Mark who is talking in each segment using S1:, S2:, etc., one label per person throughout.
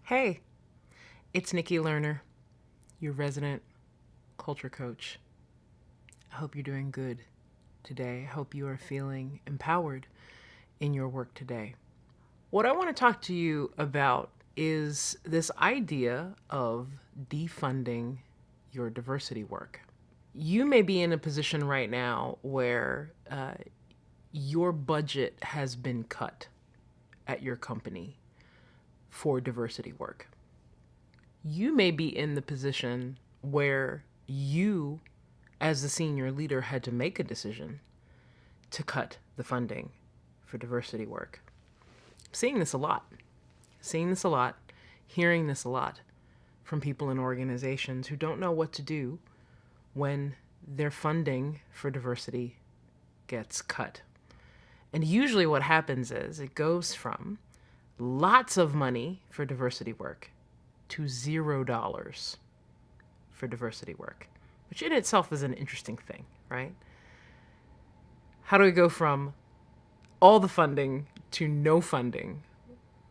S1: Hey, it's Nikki Lerner, your resident culture coach. I hope you're doing good today. I hope you are feeling empowered in your work today. What I want to talk to you about is this idea of defunding your diversity work. You may be in a position right now where your budget has been cut at your company for diversity work. You may be in the position where you, as the senior leader, had to make a decision to cut the funding for diversity work. Seeing this a lot, hearing this a lot from people in organizations who don't know what to do when their funding for diversity gets cut. And usually what happens is it goes from lots of money for diversity work to $0 for diversity work, which in itself is an interesting thing, right? How do we go from all the funding to no funding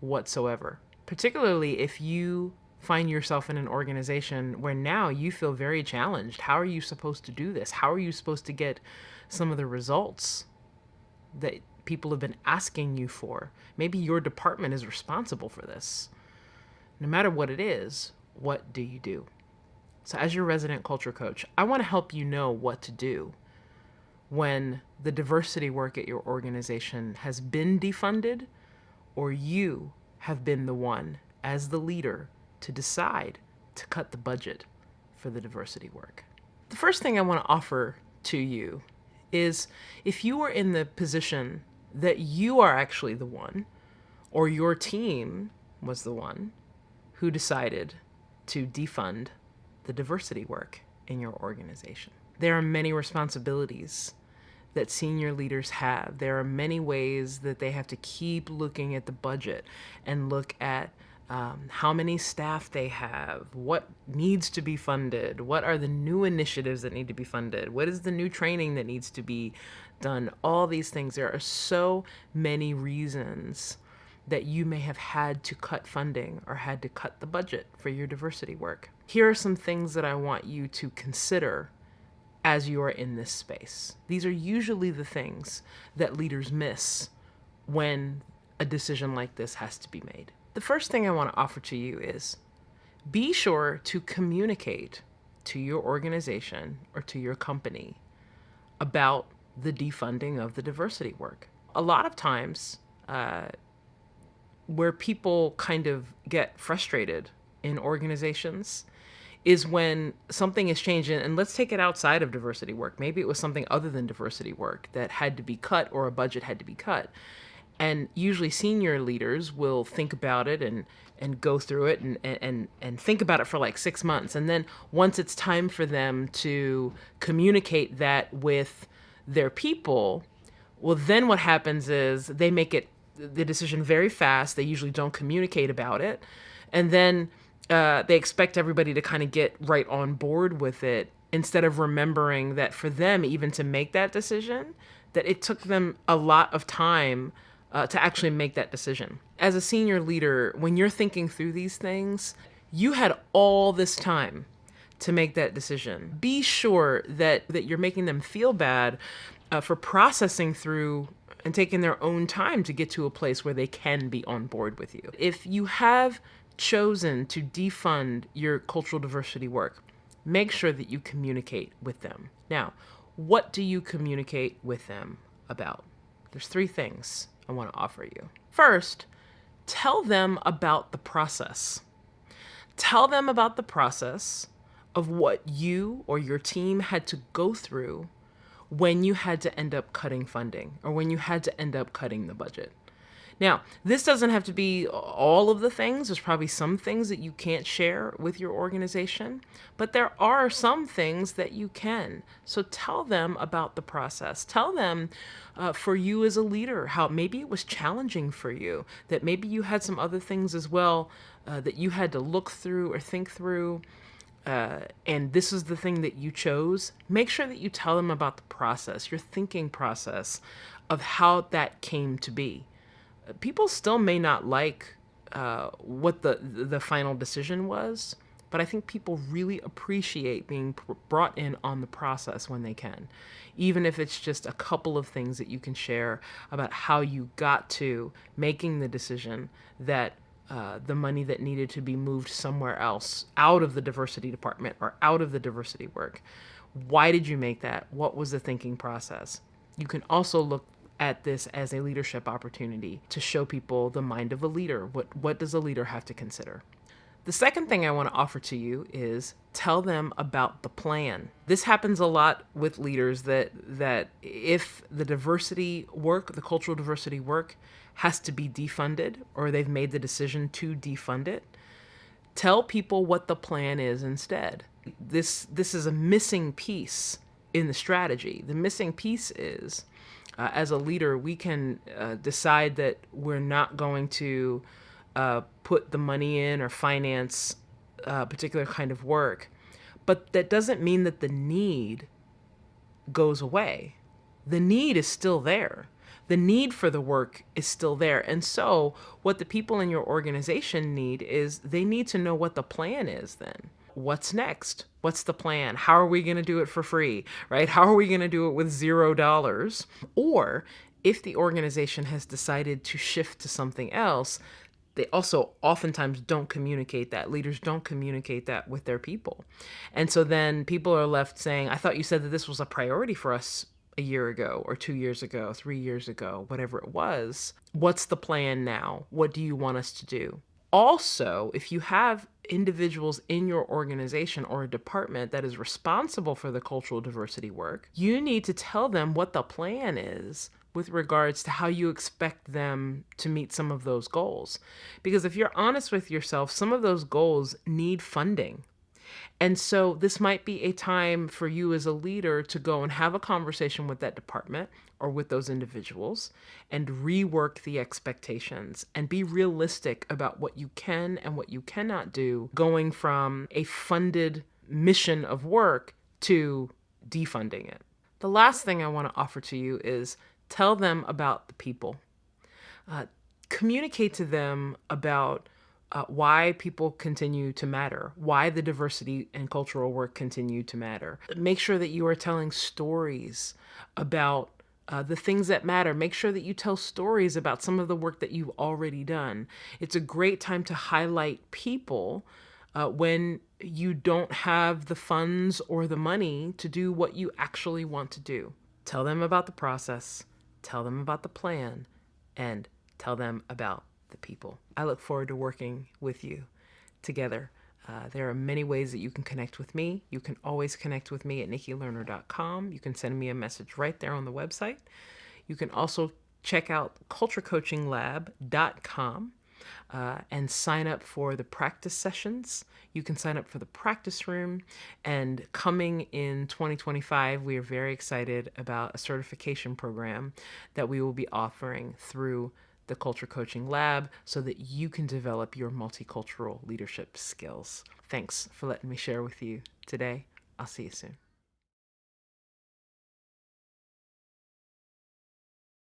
S1: whatsoever? Particularly if you find yourself in an organization where now you feel very challenged. How are you supposed to do this? How are you supposed to get some of the results that people have been asking you for? Maybe your department is responsible for this. No matter what it is, what do you do? So as your resident culture coach, I want to help you know what to do when the diversity work at your organization has been defunded, or you have been the one as the leader to decide to cut the budget for the diversity work. The first thing I want to offer to you is, if you are in the position that you are actually the one, or your team was the one who decided to defund the diversity work in your organization. There are many responsibilities that senior leaders have. There are many ways that they have to keep looking at the budget and look at how many staff they have, what needs to be funded, what are the new initiatives that need to be funded, what is the new training that needs to be done, all these things. There are so many reasons that you may have had to cut funding or had to cut the budget for your diversity work. Here are some things that I want you to consider as you are in this space. These are usually the things that leaders miss when a decision like this has to be made. The first thing I want to offer to you is, be sure to communicate to your organization or to your company about the defunding of the diversity work. A lot of times, where people kind of get frustrated in organizations is when something is changed. And let's take it outside of diversity work. Maybe it was something other than diversity work that had to be cut, or a budget had to be cut. And usually senior leaders will think about it and go through it and think about it for like 6 months. And then once it's time for them to communicate that with their people, well, then what happens is they make the decision very fast. They usually don't communicate about it. And then they expect everybody to kind of get right on board with it, instead of remembering that for them, even to make that decision, that it took them a lot of time to actually make that decision. As a senior leader, when you're thinking through these things, you had all this time to make that decision. Be sure that you're making them feel bad for processing through and taking their own time to get to a place where they can be on board with you. If you have chosen to defund your cultural diversity work, make sure that you communicate with them. Now, what do you communicate with them about? There's 3 things I want to offer you. First, tell them about the process. Tell them about the process of what you or your team had to go through when you had to end up cutting funding, or when you had to end up cutting the budget. Now, this doesn't have to be all of the things. There's probably some things that you can't share with your organization, but there are some things that you can. So tell them about the process. Tell them for you as a leader, how maybe it was challenging for you, that maybe you had some other things as well that you had to look through or think through. And this is the thing that you chose. Make sure that you tell them about the process, your thinking process of how that came to be. People still may not like what the final decision was, but I think people really appreciate being brought in on the process when they can, even if it's just a couple of things that you can share about how you got to making the decision that the money that needed to be moved somewhere else, out of the diversity department or out of the diversity work. Why did you make that? What was the thinking process? You can also look at this as a leadership opportunity to show people the mind of a leader. What does a leader have to consider? The second thing I want to offer to you is tell them about the plan. This happens a lot with leaders that if the diversity work, the cultural diversity work, has to be defunded, or they've made the decision to defund it, tell people what the plan is instead. This is a missing piece in the strategy. The missing piece is, as a leader, we can decide that we're not going to put the money in or finance a particular kind of work. But that doesn't mean that the need goes away. The need is still there. The need for the work is still there. And so what the people in your organization need is they need to know what the plan is then. What's next? What's the plan? How are we going to do it for free, right? How are we going to do it with $0? Or if the organization has decided to shift to something else, they also oftentimes don't communicate that. Leaders don't communicate that with their people. And so then people are left saying, I thought you said that this was a priority for us a year ago or 2 years ago, 3 years ago, whatever it was. What's the plan now? What do you want us to do? Also, if you have individuals in your organization or a department that is responsible for the cultural diversity work, you need to tell them what the plan is with regards to how you expect them to meet some of those goals. Because if you're honest with yourself, some of those goals need funding. And so this might be a time for you as a leader to go and have a conversation with that department or with those individuals and rework the expectations and be realistic about what you can and what you cannot do, going from a funded mission of work to defunding it. The last thing I want to offer to you is tell them about the people. Communicate to them about why people continue to matter, why the diversity and cultural work continue to matter. Make sure that you are telling stories about the things that matter. Make sure that you tell stories about some of the work that you've already done. It's a great time to highlight people when you don't have the funds or the money to do what you actually want to do. Tell them about the process, tell them about the plan, and tell them about the people. I look forward to working with you together. There are many ways that you can connect with me. You can always connect with me at nikkilerner.com. You can send me a message right there on the website. You can also check out culturecoachinglab.com and sign up for the practice sessions. You can sign up for the practice room. And coming in 2025, we are very excited about a certification program that we will be offering through the Culture Coaching Lab so that you can develop your multicultural leadership skills. Thanks for letting me share with you today. I'll see you soon.